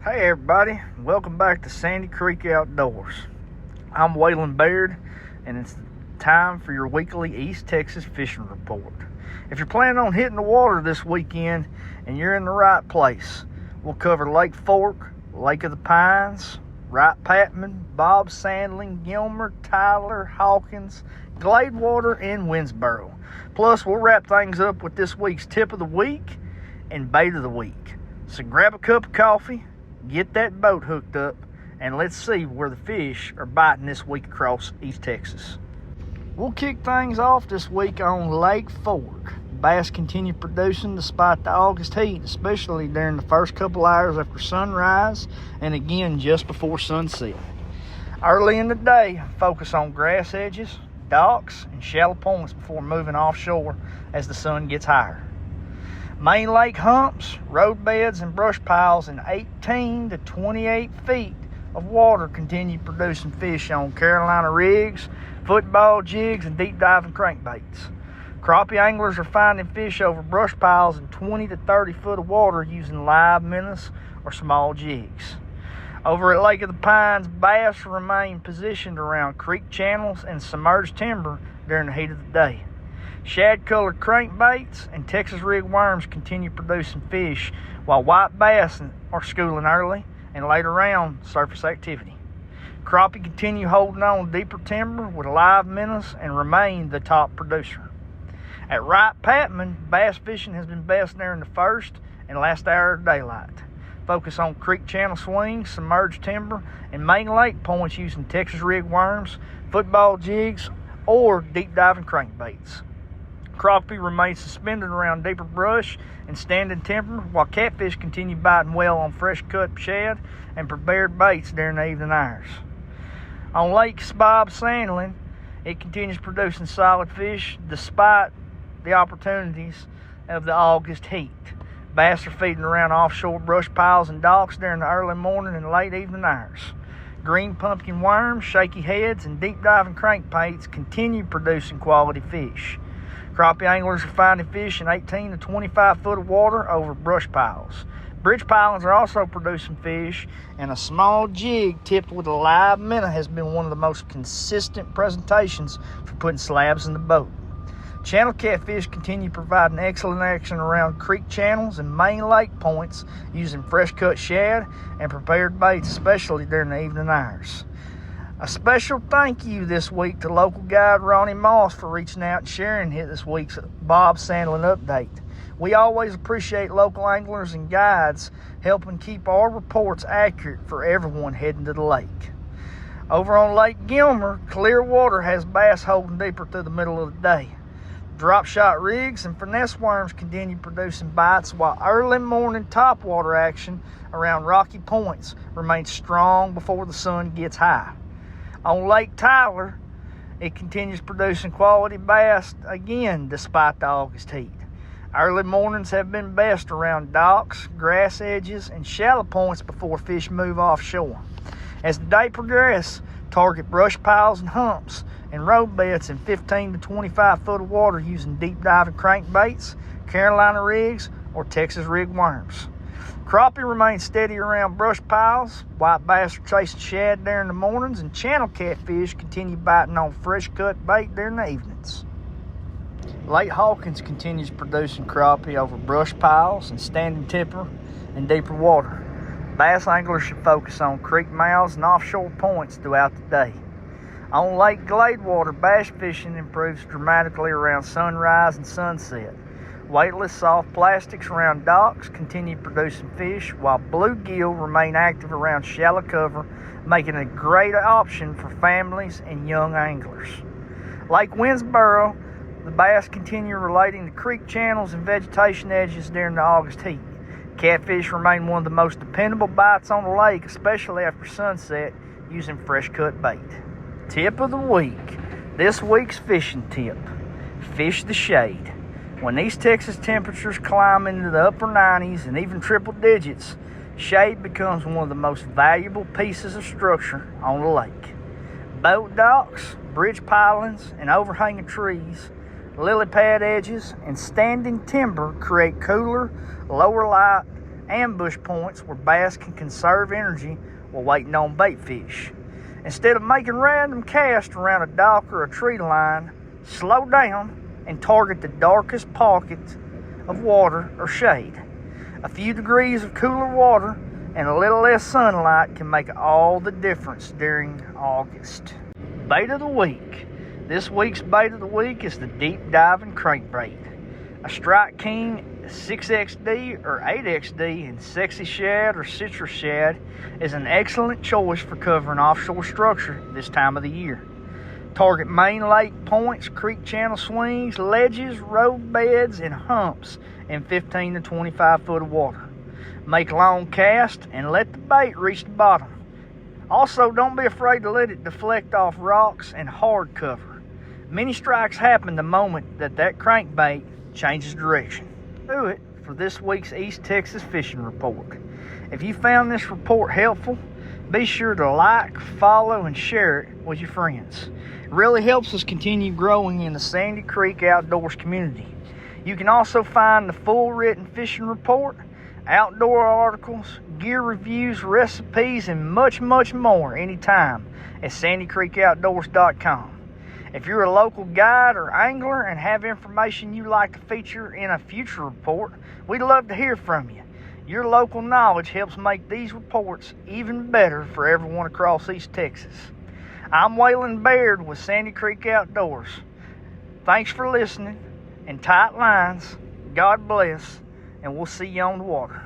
Hey everybody, welcome back to Sandy Creek Outdoors. I'm Waylon Baird, and it's time for your weekly East Texas fishing report. If you're planning on hitting the water this weekend and you're in the right place, we'll cover Lake Fork, Lake of the Pines, Wright Patman, Bob Sandlin, Gilmer, Tyler, Hawkins, Gladewater, and Winnsboro. Plus, we'll wrap things up with this week's tip of the week and bait of the week. So grab a cup of coffee, get that boat hooked up, and let's see where the fish are biting this week across East Texas. We'll kick things off this week on Lake Fork. Bass continue producing despite the August heat, especially during the first couple hours after sunrise and again just before sunset. Early in the day, focus on grass edges, docks, and shallow points before moving offshore as the sun gets higher. Main lake humps, road beds, and brush piles in 18 to 28 feet of water continue producing fish on Carolina rigs, football jigs, and deep diving crankbaits. Crappie anglers are finding fish over brush piles in 20 to 30 foot of water using live minnows or small jigs. Over at Lake of the Pines, bass remain positioned around creek channels and submerged timber during the heat of the day. Shad-colored crankbaits and Texas rig worms continue producing fish, while white bass are schooling early and late around surface activity. Crappie continue holding on deeper timber with live minnows and remain the top producer. At Wright Patman, bass fishing has been best during the first and last hour of daylight. Focus on creek channel swings, submerged timber, and main lake points using Texas rig worms, football jigs, or deep diving crankbaits. Crappie remains suspended around deeper brush and standing timber, while catfish continue biting well on fresh cut shad and prepared baits during the evening hours. On Lake Bob Sandlin, it continues producing solid fish despite the opportunities of the August heat. Bass are feeding around offshore brush piles and docks during the early morning and late evening hours. Green pumpkin worms, shaky heads, and deep diving crankbaits continue producing quality fish. Crappie anglers are finding fish in 18 to 25 foot of water over brush piles. Bridge pilings are also producing fish, and a small jig tipped with a live minnow has been one of the most consistent presentations for putting slabs in the boat. Channel catfish continue providing excellent action around creek channels and main lake points using fresh cut shad and prepared baits, especially during the evening hours. A special thank you this week to local guide Ronny Moss for reaching out and sharing this week's Bob Sandlin update. We always appreciate local anglers and guides helping keep our reports accurate for everyone heading to the lake. Over on Lake Gilmer, clear water has bass holding deeper through the middle of the day. Drop shot rigs and finesse worms continue producing bites, while early morning topwater action around rocky points remains strong before the sun gets high. On Lake Tyler, it continues producing quality bass again despite the August heat. Early mornings have been best around docks, grass edges, and shallow points before fish move offshore. As the day progresses, target brush piles and humps and road beds in 15 to 25 foot of water using deep diving crankbaits, Carolina rigs, or Texas rig worms. Crappie remains steady around brush piles, white bass are chasing shad during the mornings, and channel catfish continue biting on fresh cut bait during the evenings. Lake Hawkins continues producing crappie over brush piles and standing timber in deeper water. Bass anglers should focus on creek mouths and offshore points throughout the day. On Lake Gladewater, bass fishing improves dramatically around sunrise and sunset. Weightless soft plastics around docks continue producing fish, while bluegill remain active around shallow cover, making a great option for families and young anglers. Lake Winnsboro, the bass continue relating to creek channels and vegetation edges during the August heat. Catfish remain one of the most dependable bites on the lake, especially after sunset, using fresh cut bait. Tip of the week. This week's fishing tip: fish the shade. When East Texas temperatures climb into the upper 90s and even triple digits, shade becomes one of the most valuable pieces of structure on the lake. Boat docks, bridge pilings, and overhanging trees, lily pad edges, and standing timber create cooler, lower light ambush points where bass can conserve energy while waiting on bait fish. Instead of making random casts around a dock or a tree line, slow down and target the darkest pockets of water or shade. A few degrees of cooler water and a little less sunlight can make all the difference during August. Bait of the week. This week's bait of the week is the deep diving crankbait. A Strike King 6XD or 8XD in sexy shad or citrus shad is an excellent choice for covering offshore structure this time of the year. Target main lake points, creek channel swings, ledges, road beds, and humps in 15 to 25 foot of water. Make long casts and let the bait reach the bottom. Also, don't be afraid to let it deflect off rocks and hard cover. Many strikes happen the moment that crankbait changes direction. Do it for this week's East Texas Fishing Report. If you found this report helpful, be sure to like, follow, and share it with your friends. It really helps us continue growing in the Sandy Creek Outdoors community. You can also find the full written fishing report, outdoor articles, gear reviews, recipes, and much, much more anytime at sandycreekoutdoors.com. If you're a local guide or angler and have information you'd like to feature in a future report, we'd love to hear from you. Your local knowledge helps make these reports even better for everyone across East Texas. I'm Waylon Baird with Sandy Creek Outdoors. Thanks for listening, and tight lines. God bless, and we'll see you on the water.